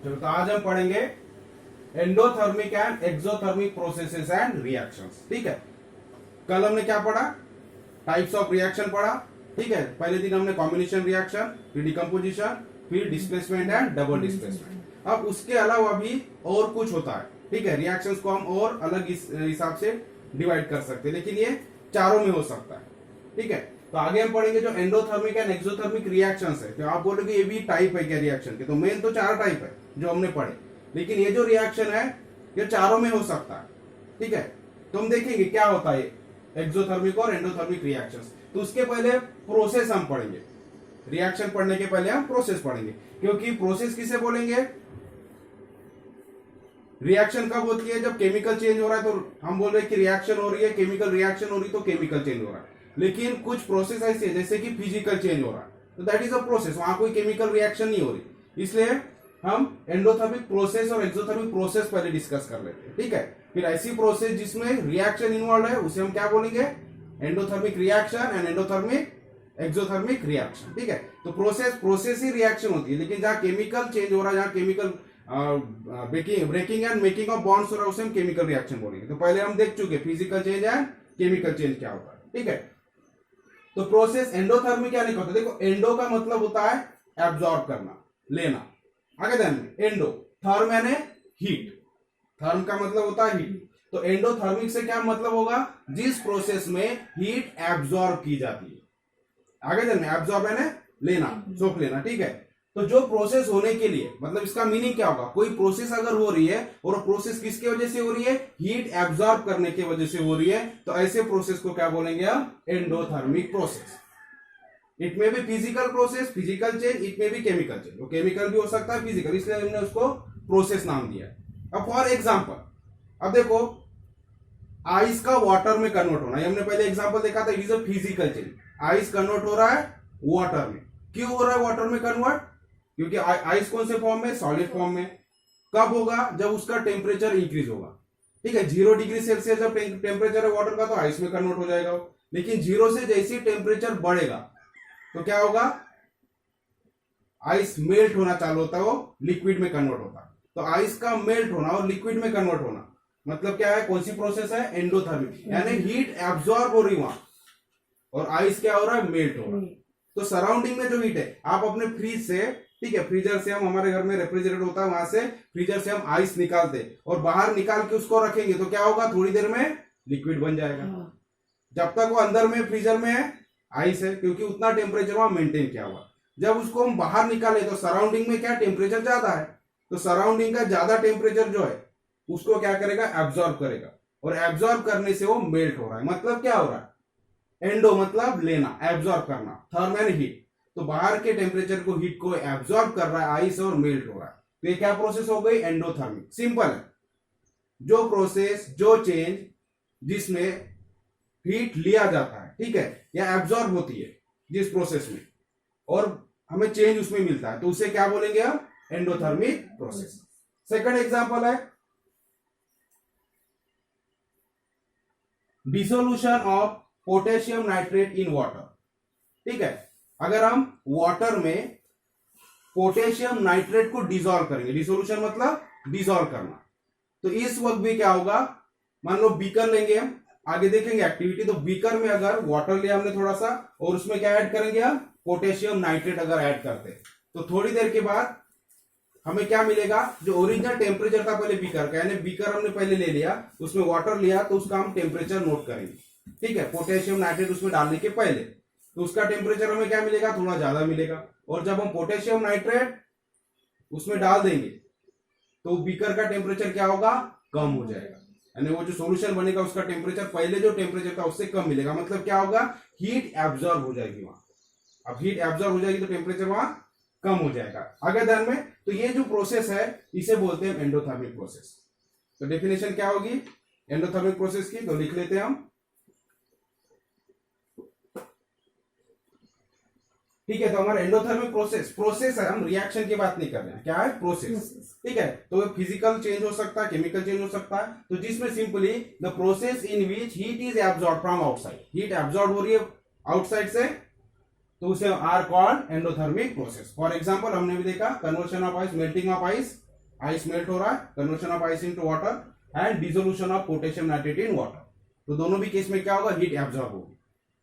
चलो तो आज हम पढ़ेंगे endothermic and exothermic processes and reactions. ठीक है, कल हमने क्या पढ़ा? टाइप्स ऑफ रिएक्शन पढ़ा। ठीक है, पहले दिन हमने कॉम्बिनेशन रिएक्शन, फिर डिकम्पोजिशन, फिर डिस्प्लेसमेंट एंड डबल डिस्प्लेसमेंट। अब उसके अलावा भी और कुछ होता है। ठीक है, रिएक्शंस को हम और अलग इस हिसाब से डिवाइड कर सकते हैं, लेकिन ये चारों में हो सकता है। ठीक है, तो आगे हम पढ़ेंगे जो एंडोथर्मिक एंड एक्सोथर्मिक रिएक्शंस है। तो आप बोलोगे ये भी टाइप है क्या रिएक्शन के? तो मेन तो 4 टाइप है जो हमने पढ़े, लेकिन ये जो रिएक्शन है ये चारों में हो सकता है। ठीक है, तो हम देखेंगे क्या होता है एक्सोथर्मिक और एंडोथर्मिक रिएक्शंस। तो उसके पहले प्रोसेस हम पढ़ेंगे। रिएक्शन पढ़ने के पहले हम प्रोसेस पढ़ेंगे, क्योंकि प्रोसेस किसे बोलेंगे? रिएक्शन कब होती है? जब केमिकल चेंज हो रहा है तो हम बोल रहे हैं कि रिएक्शन हो रही है, केमिकल रिएक्शन हो रही है तो केमिकल चेंज हो रहा है। लेकिन कुछ प्रोसेस ऐसी है जैसे कि फिजिकल चेंज हो रहा है, तो दैट इज अ प्रोसेस, वहां कोई केमिकल रिएक्शन नहीं हो रही। इसलिए हम एंडोथर्मिक प्रोसेस और एक्सोथर्मिक प्रोसेस पहले डिस्कस कर लेते हैं। ठीक है, फिर ऐसी प्रोसेस जिसमें रिएक्शन इन्वॉल्व है उसे हम क्या बोलेंगे? Endothermic reaction and endothermic exothermic reaction. ठीक है, तो प्रोसेस ही रिएक्शन होती है, लेकिन जहां केमिकल चेंज हो रहा है, जहां chemical breaking and making of bonds हो रहा है उसे हम केमिकल रिएक्शन बोलेंगे। तो पहले हम देख चुके physical change and chemical change क्या होता है। ठीक है, तो प्रोसेस एंडोथर्मिक क्या लिखा होता है? देखो, एंडो का मतलब होता है एब्जॉर्ब करना, लेना। आगे ध्यान में, एंडो, थर्म यानी हीट, थर्म का मतलब होता है हीट। तो एंडोथर्मिक से क्या मतलब होगा? जिस प्रोसेस में हीट एब्जॉर्ब की जाती है। आगे ध्यान में, एब्जॉर्ब यानी लेना, सोख लेना। ठीक है, तो जो प्रोसेस होने के लिए, मतलब इसका मीनिंग क्या होगा? कोई प्रोसेस अगर हो रही है और प्रोसेस किसकी वजह से हो रही है? हीट एब्जॉर्ब करने की वजह से हो रही है, तो ऐसे प्रोसेस को क्या बोलेंगे हम? Endothermic process. इट में भी physical process, physical change, it में भी केमिकल चेंज। वो केमिकल भी हो सकता है, फिजिकल, इसलिए हमने उसको प्रोसेस नाम दिया। अब फॉर एग्जाम्पल, अब देखो, आइस का वाटर में कन्वर्ट होना, हमने पहले एग्जांपल देखा था, is a physical change. Ice convert हो रहा है वाटर में। क्यों हो रहा है वाटर में कन्वर्ट? क्योंकि आइस कौन से फॉर्म में? सॉलिड फॉर्म में। कब होगा? जब उसका टेम्परेचर इंक्रीज होगा। ठीक है, 0 डिग्री सेल्सियस जब टेम्परेचर है वाटर का तो आइस में कन्वर्ट हो जाएगा। लेकिन 0 से जैसे टेम्परेचर बढ़ेगा तो क्या होगा? आइस मेल्ट होना चालू होता है, वो लिक्विड में कन्वर्ट होता है। तो आइस का मेल्ट होना और लिक्विड में कन्वर्ट होना मतलब क्या है? कौन सी प्रोसेस है? एंडोथर्मिक, यानी हीट एब्जॉर्ब हो रही वहां और आइस क्या हो रहा है? मेल्ट हो रहा है। तो सराउंडिंग में जो हीट है, आप अपने फ्रीज से, ठीक है, फ्रीजर से, हम हमारे घर में रेफ्रिजरेटर होता है, वहां से फ्रीजर से हम आइस निकालते और बाहर निकाल के उसको रखेंगे तो क्या होगा? थोड़ी देर में लिक्विड बन जाएगा। जब तक वो अंदर में फ्रीजर में है आइस है, क्योंकि उतना टेम्परेचर वहां मेंटेन किया हुआ। जब उसको हम बाहर निकाले तो सराउंडिंग में क्या टेम्परेचर ज्यादा है, तो सराउंडिंग का ज्यादा टेम्परेचर जो है उसको क्या करेगा? एब्जॉर्ब करेगा, और एब्जॉर्ब करने से वो मेल्ट हो रहा है। मतलब क्या हो रहा है? एंडो मतलब लेना, एब्जॉर्ब करना, थर्म एंड हीट। तो बाहर के टेम्परेचर को, हीट को एब्जॉर्ब कर रहा है आइस और मेल्ट हो रहा है। तो ये क्या प्रोसेस हो गई? एंडोथर्मिक। सिंपल है, जो प्रोसेस, जो चेंज जिसमें हीट लिया जाता है, ठीक है, या एब्जॉर्ब होती है जिस प्रोसेस में, और हमें चेंज उसमें मिलता है, तो उसे क्या बोलेंगे हम? Endothermic process. सेकंड एग्जांपल है dissolution of potassium nitrate in water. ठीक है, अगर हम वाटर में पोटेशियम नाइट्रेट को डिसॉल्व करेंगे, डिसोल्यूशन मतलब डिसॉल्व करना, तो इस वक्त भी क्या होगा? मान लो बीकर लेंगे, हम आगे देखेंगे एक्टिविटी। तो बीकर में अगर वाटर लिया हमने थोड़ा सा, और उसमें क्या ऐड करेंगे हम? पोटेशियम नाइट्रेट अगर ऐड करते हैं, तो थोड़ी देर के बाद हमें क्या मिलेगा? जो ओरिजिनल टेम्परेचर था पहले बीकर का, यानी बीकर हमने पहले ले लिया, उसमें वाटर लिया, तो उसका हम टेम्परेचर नोट करेंगे। ठीक है, पोटेशियम नाइट्रेट उसमें डालने के पहले, तो उसका टेम्परेचर हमें क्या मिलेगा? थोड़ा ज्यादा मिलेगा। और जब हम पोटेशियम नाइट्रेट उसमें डाल देंगे तो बीकर का टेम्परेचर क्या होगा? कम हो जाएगा, यानी वो जो सॉल्यूशन बनेगा उसका टेम्परेचर पहले जो टेम्परेचर था उससे कम मिलेगा। मतलब क्या होगा? हीट एब्जॉर्ब हो जाएगी वहां। अब हीट एब्जॉर्ब हो जाएगी तो टेम्परेचर वहां कम हो जाएगा। आगे ध्यान में, तो ये जो प्रोसेस है इसे बोलते हैं एंडोथर्मिक प्रोसेस। तो डेफिनेशन क्या होगी एंडोथर्मिक प्रोसेस की? तो लिख लेते हैं हम। ठीक है, तो हमारा एंडोथर्मिक प्रोसेस है, हम रिएक्शन की बात नहीं कर रहे हैं, क्या है? प्रोसेस। ठीक है, तो फिजिकल चेंज हो सकता है, केमिकल चेंज हो सकता है, तो जिसमें simply the process in which heat is absorb from outside, heat absorb हो रही है आउटसाइड से, तो उसे are called endothermic process. For example हमने भी देखा conversion of ice, melting of ice, ice melt हो रहा है, conversion of ice into water and dissolution of potassium nitrate in water. तो दोनों भी केस में क्या होगा, हीट एब्जॉर्ब होगी।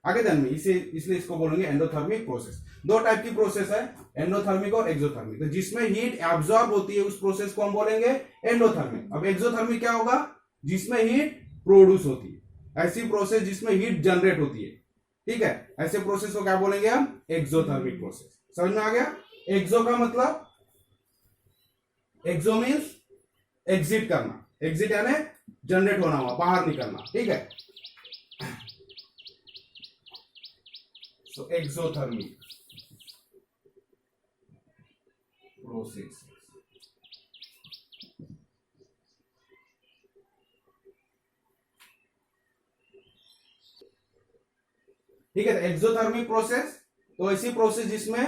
आगे देन में इसे इसलिए इसको बोलेंगे एंडोथर्मिक प्रोसेस। दो टाइप की प्रोसेस है, एंडोथर्मिक और एक्सोथर्मिक। तो जिसमें हीट एब्जॉर्ब होती है उस प्रोसेस को हम बोलेंगे एंडोथर्मिक। अब एक्सोथर्मिक क्या होगा, जिसमें हीट प्रोड्यूस होती है, ऐसी प्रोसेस जिसमें हीट जनरेट होती है, ठीक है, ऐसे प्रोसेस को क्या बोलेंगे हम, एक्सोथर्मिक प्रोसेस। समझ में आ गया। एक्सो का मतलब, एक्सो मीन्स एग्जिट करना, एग्जिट यानी जनरेट होना हुआ, बाहर निकलना, ठीक है। सो एक्सोथर्मिक प्रोसेस। ठीक है, एक्सोथर्मिक प्रोसेस तो ऐसी प्रोसेस जिसमें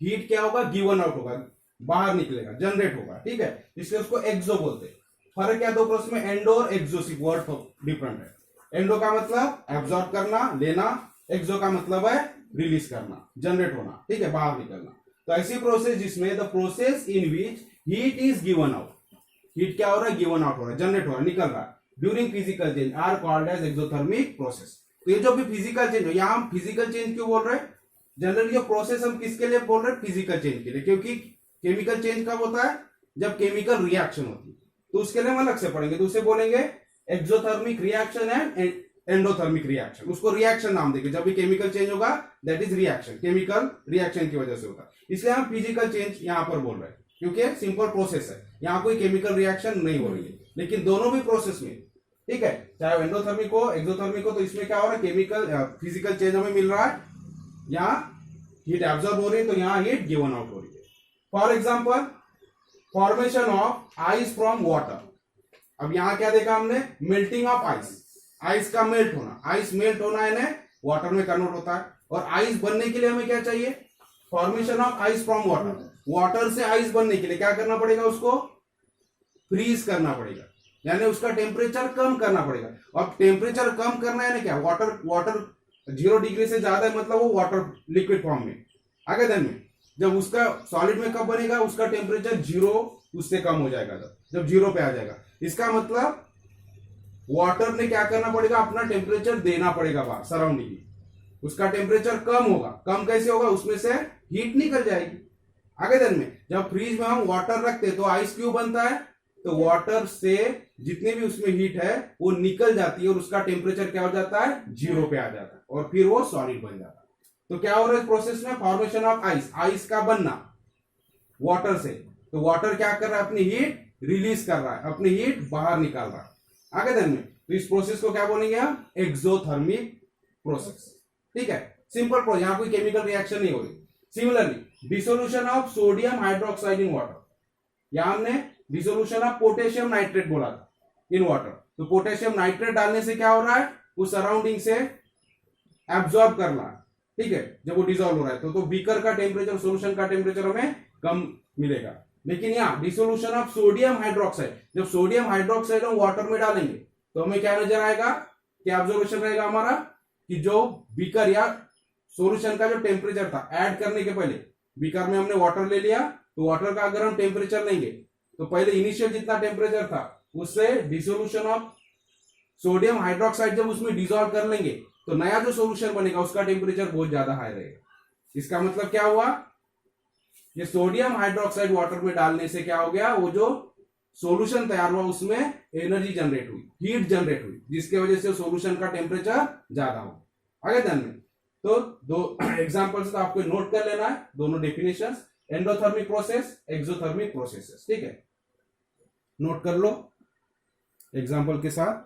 हीट क्या होगा, गिवन आउट होगा, बाहर निकलेगा, जनरेट होगा, ठीक है, इसलिए उसको एक्सो बोलते हैं। फर्क क्या दो प्रोसेस में, एंडो और एक्सो, वर्ड डिफरेंट है। एंडो का मतलब एब्जॉर्ब करना, लेना, एक्सो का मतलब है रिलीज करना, जनरेट होना, ठीक है, बाहर निकलना। तो ऐसी प्रोसेस जिसमें the process in which heat is given out, heat क्या हो रहा है, गिवन आउट हो रहा है, जनरेट हो रहा है, निकल रहा है, during physical change are called as exothermic process. तो ये जो भी फिजिकल चेंज हो, यहां हम फिजिकल चेंज क्यों बोल रहे हैं, जनरली जो प्रोसेस हम किसके लिए बोल रहे हैं, फिजिकल चेंज के लिए, क्योंकि केमिकल चेंज कब होता है, जब केमिकल रिएक्शन होती है, तो उसके लिए हम अलग से पढ़ेंगे। तो उसे बोलेंगे exothermic reaction and endothermic reaction. उसको रिएक्शन नाम देंगे, जब भी केमिकल चेंज होगा that is reaction, chemical reaction की वजह से होगा, इसलिए हम फिजिकल चेंज यहां पर बोल रहे हैं, क्योंकि सिंपल प्रोसेस है, यहां कोई केमिकल रिएक्शन नहीं हो रही है। लेकिन दोनों भी प्रोसेस में, ठीक है, चाहे एंडोथर्मिक हो एक्सोथर्मिक हो, तो इसमें क्या हो रहा है, केमिकल फिजिकल चेंज हमें मिल रहा है, यहाँ हीट एब्जॉर्ब हो रही है, तो यहाँ हीट गिवन आउट हो रही है। For example formation of ice from water. अब यहां क्या देखा हमने, मेल्टिंग ऑफ आइस, आइस का मेल्ट होना, आइस मेल्ट होना है वाटर में कन्वर्ट होता है, और आइस बनने के लिए हमें क्या चाहिए, formation of ice from water. Water से आइस बनने के लिए क्या करना पड़ेगा, उसको फ्रीज करना पड़ेगा, यानी उसका टेम्परेचर कम करना पड़ेगा। और टेम्परेचर कम करना है ना क्या, वाटर 0 डिग्री से ज्यादा है, मतलब वो वाटर लिक्विड फॉर्म में। आगे दिन में जब उसका सॉलिड में कब बनेगा, उसका टेम्परेचर 0 उससे कम हो जाएगा, जब 0 पे आ जाएगा, इसका मतलब वाटर ने क्या करना पड़ेगा, अपना टेम्परेचर देना पड़ेगा बाहर सराउंडिंग में, उसका टेम्परेचर कम होगा। कम कैसे होगा, उसमें से हीट निकल जाएगी। आगे दिन में जब फ्रीज में हम वाटर रखते तो आइस क्यूब बनता है, तो वाटर से जितने भी उसमें हीट है वो निकल जाती है, और उसका टेम्परेचर क्या हो जाता है, 0 पे आ जाता है, और फिर वो सॉलिड बन जाता है। तो क्या हो रहा है इस प्रोसेस में, फॉर्मेशन ऑफ आइस, आइस का बनना वाटर से, तो वाटर क्या कर रहा है, अपनी हीट रिलीज कर रहा है, अपनी हीट बाहर निकाल रहा है। आगे दिन में तो इस प्रोसेस को क्या बोलेंगे हम, एक्सोथर्मिक प्रोसेस, ठीक है, सिंपल प्रोसेस, यहां कोई केमिकल रिएक्शन नहीं हो रही। Similarly dissolution of sodium hydroxide in water, यहां हमने डिसोल्यूशन ऑफ पोटेशियम नाइट्रेट बोला था इन वाटर, तो पोटेशियम नाइट्रेट डालने से क्या हो रहा है, उस सराउंडिंग से एब्जॉर्ब करना है, ठीक है, जब वो डिसॉल्व हो रहा है तो बीकर का टेम्परेचर, सोल्यूशन का टेम्परेचर हमें कम मिलेगा। लेकिन यहाँ डिसोल्यूशन ऑफ सोडियम हाइड्रोक्साइड, जब सोडियम हाइड्रोक्साइड हम वाटर में डालेंगे तो हमें क्या नजर आएगा, क्या ऑब्जर्वेशन रहेगा हमारा, कि जो बीकर या सोल्यूशन का जो टेम्परेचर था ऐड करने के पहले, बीकर में हमने वाटर ले लिया, तो वाटर का अगर हम टेम्परेचर लेंगे तो पहले इनिशियल जितना टेम्परेचर था उससे डिसोल्यूशन ऑफ सोडियम हाइड्रोक्साइड जब उसमें डिसॉल्व कर लेंगे तो नया जो सोल्यूशन बनेगा उसका टेम्परेचर बहुत ज्यादा हाई रहेगा। इसका मतलब क्या हुआ, ये सोडियम हाइड्रोक्साइड वाटर में डालने से क्या हो गया, वो जो सॉल्यूशन तैयार हुआ उसमें एनर्जी जनरेट हुई, हीट जनरेट हुई, जिसके वजह से सॉल्यूशन का टेम्परेचर ज्यादा हो। आगे ध्यान में तो दो एग्जांपल्स तो आपको नोट कर लेना है, दोनों definitions, endothermic process, exothermic processes, ठीक है, नोट कर लो एग्जांपल के साथ।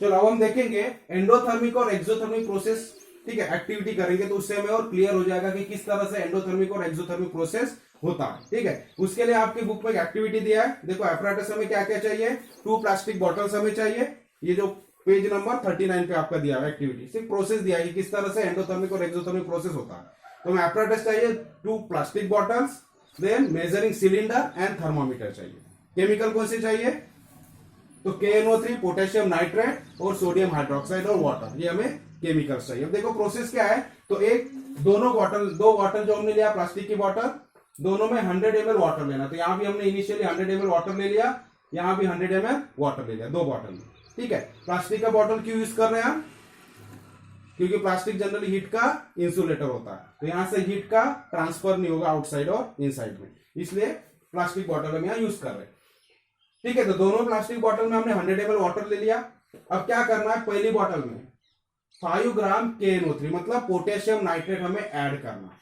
चलो अब हम देखेंगे एंडोथर्मिक और एक्सोथर्मिक प्रोसेस, ठीक है, एक्टिविटी करेंगे तो उससे हमें और क्लियर हो जाएगा कि किस तरह से एंडोथर्मिक और एक्सोथर्मिक प्रोसेस होता है, ठीक है। उसके लिए आपकी बुक में एक एक्टिविटी दिया है, देखो एपरेटस हमें क्या क्या चाहिए, 2 प्लास्टिक बॉटल्स हमें चाहिए, ये जो पेज नंबर 39 पे आपका दिया है एक्टिविटी, सिर्फ प्रोसेस दिया है कि किस तरह से एंडोथर्मिक और एक्सोथर्मिक प्रोसेस होता है। तो हमें एपरेटस चाहिए 2 plastic bottles, then measuring cylinder and thermometer चाहिए। केमिकल कौन से चाहिए, तो KNO3, पोटेशियम नाइट्रेट और सोडियम हाइड्रोक्साइड और वाटर, ये हमें केमिकल्स चाहिए। अब देखो प्रोसेस क्या है, तो एक दो बॉटल जो हमने लिया प्लास्टिक की बॉटल, दोनों में 100 ml वाटर लेना। तो यहाँ भी हमने इनिशियली 100 ml वाटर ले लिया, यहाँ भी 100 ml वाटर ले लिया, दो बॉटल में। ठीक है, प्लास्टिक का बॉटल क्यों यूज कर रहे हैं हम, क्योंकि प्लास्टिक जनरली हीट का इंसुलेटर होता है, तो यहां से हीट का ट्रांसफर नहीं होगा आउटसाइड और इनसाइड में, इसलिए प्लास्टिक बॉटल हम यहाँ यूज कर रहे हैं। ठीक है, तो दोनों प्लास्टिक बॉटल में हमने 100 ml वाटर ले लिया। अब क्या करना है, पहली बॉटल में 5 ग्राम KNO3 मतलब पोटेशियम नाइट्रेट हमें ऐड करना है।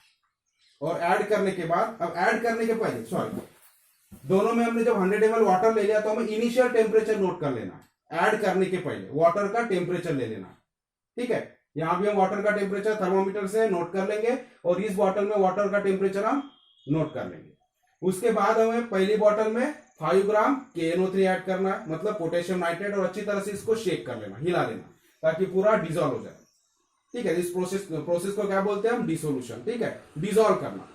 और ऐड करने के बाद, अब ऐड करने के पहले दोनों में हमने जब 100 ml वाटर ले लिया तो हमें इनिशियल टेम्परेचर नोट कर लेना है। ऐड करने के पहले वाटर का टेम्परेचर ले लेना। ठीक है, यहां भी हम वाटर का टेम्परेचर थर्मोमीटर से नोट कर लेंगे और इस बॉटल में वाटर का टेम्परेचर हम नोट कर लेंगे। उसके बाद हमें पहली बॉटल में 5 ग्राम KNO3 ऐड करना है मतलब पोटेशियम नाइट्रेट, और अच्छी तरह से इसको शेक कर लेना, हिला लेना ताकि पूरा डिजोल्व हो जाए। ठीक है, इस प्रोसेस को क्या बोलते हैं हम, डिसोल्यूशन। ठीक है, डिजोल्व करना।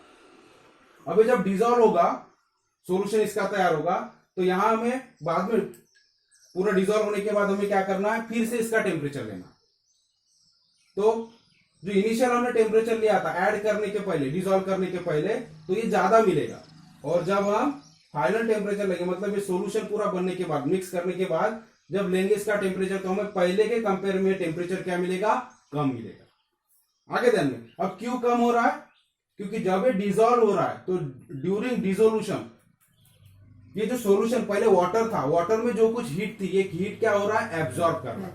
अभी जब डिजोल्व होगा, सोल्यूशन इसका तैयार होगा, तो यहां हमें बाद में पूरा डिजोल्व होने के बाद हमें क्या करना है, फिर से इसका टेम्परेचर लेना। तो जो इनिशियल हमने टेम्परेचर लिया था ऐड करने के पहले, डिजोल्व करने के पहले, तो ये ज्यादा मिलेगा। और जब हम फाइनल टेम्परेचर लेंगे, मतलब ये सॉल्यूशन पूरा बनने के बाद, मिक्स करने के बाद जब लेंगे इसका टेम्परेचर, तो हमें पहले के कंपेयर में टेम्परेचर क्या मिलेगा, कम मिलेगा। आगे ध्यान में, अब क्यों कम हो रहा है, क्योंकि जब ये डिजोल्व हो रहा है तो ड्यूरिंग डिसोल्यूशन ये जो सॉल्यूशन पहले वाटर था, वाटर में जो कुछ हीट थी, ये हीट क्या हो रहा है, एब्जॉर्ब कर रहा है।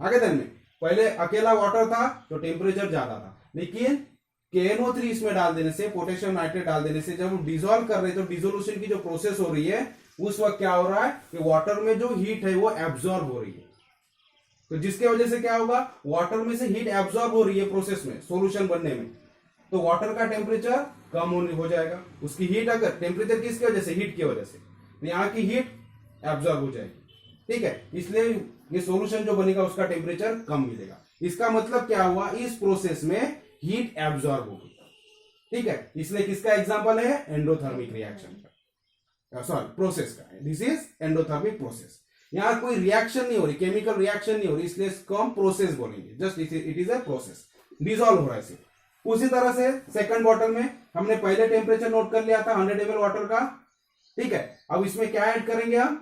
आगे ध्यान में, पहले अकेला वाटर था तो टेम्परेचर ज्यादा था, लेकिन KNO3 इसमें डाल देने से, पोटेशियम नाइट्रेट डाल देने से, जब हम डिजोल्व कर रहे हैं तो डिसोल्यूशन की जो प्रोसेस हो रही है उस वक्त क्या हो रहा है कि वाटर में जो हीट है वो एब्जॉर्ब हो रही है। तो जिसके वजह से क्या होगा, वाटर में से हीट एब्जॉर्ब हो रही है प्रोसेस में, सॉल्यूशन बनने में, तो वाटर का टेम्परेचर कम हो जाएगा। उसकी हीट, अगर टेम्परेचर किसकी वजह से, हीट की वजह से, तो यहाँ की हीट एब्जॉर्ब हो जाएगी। ठीक है, इसलिए ये सॉल्यूशन जो बनेगा उसका टेम्परेचर कम मिलेगा। इसका मतलब क्या हुआ, इस प्रोसेस में हीट एब्जॉर्ब होगी। ठीक है, इसलिए किसका एग्जांपल है, एंडोथर्मिक रिएक्शन का, सॉरी प्रोसेस का, दिस इज एंडोथर्मिक प्रोसेस। यहां कोई रिएक्शन नहीं हो रही, केमिकल रिएक्शन नहीं हो रही, इसलिए इसको हम प्रोसेस बोलेंगे, just it is a process, dissolve हो रहा है। उसी तरह से सेकंड बॉटल में हमने पहले टेम्परेचर नोट कर लिया था 100 ml वाटर का। ठीक है, अब इसमें क्या ऐड करेंगे हम,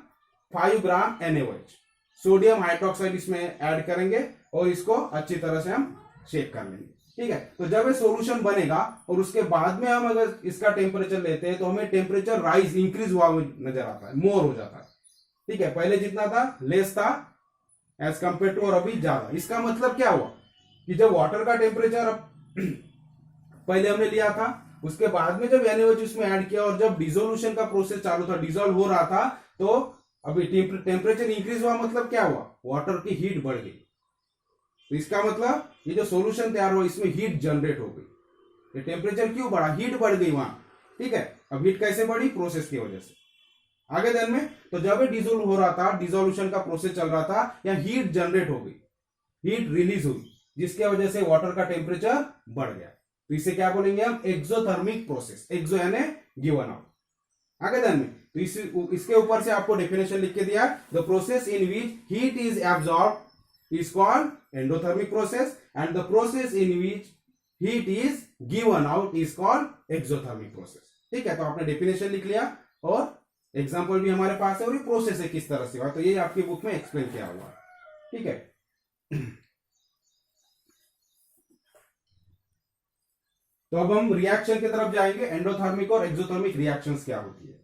5 ग्राम NaOH सोडियम हाइड्रोक्साइड इसमें ऐड करेंगे और इसको अच्छी तरह से हम शेक कर लेंगे। ठीक है, तो जब ये सॉल्यूशन बनेगा और उसके बाद में हम अगर इसका टेम्परेचर लेते हैं तो हमें टेम्परेचर राइज, इंक्रीज हुआ नजर आता है, मोर हो जाता है। ठीक है, पहले जितना था लेस था एज कंपेयर टू, और अभी ज्यादा। इसका मतलब क्या हुआ कि जब वाटर का टेम्परेचर पहले हमने लिया था, उसके बाद में जब NaOH उसमें ऐड किया और जब डिसोल्यूशन का प्रोसेस चालू था, डिसॉल्व हो रहा था, तो अभी टेम्परेचर इंक्रीज हुआ, मतलब क्या हुआ, वाटर की हीट बढ़ गई। तो इसका मतलब ये जो सॉल्यूशन तैयार हुआ इसमें हीट जनरेट हो गई। ये टेम्परेचर क्यों बढ़ा, हीट बढ़ गई वहां। ठीक है, अब हीट कैसे बढ़ी, प्रोसेस की वजह से। आगे ध्यान में, तो जब ये डिसॉल्व हो रहा था, डिसोल्यूशन का प्रोसेस चल रहा था, या हीट जनरेट हो गई, हीट रिलीज हुई, जिसके वजह से वाटर का टेम्परेचर बढ़ गया। तो इसे क्या बोलेंगे हम, एक्सोथर्मिक प्रोसेस। एक्सो यानी गिवन आउट। आगे ध्यान में, तो इसके ऊपर से आपको डेफिनेशन लिख के दिया, the process in which heat is absorb is called endothermic process and the process in which heat is given out is called exothermic process। ठीक है, तो आपने डेफिनेशन लिख लिया और एग्जांपल भी हमारे पास है और ये प्रोसेस है किस तरह से हुआ, तो ये आपकी बुक में एक्सप्लेन किया हुआ है। ठीक है, तो अब हम रिएक्शन की तरफ जाएंगे, एंडोथर्मिक और एक्सोथर्मिक रिएक्शंस क्या होती है।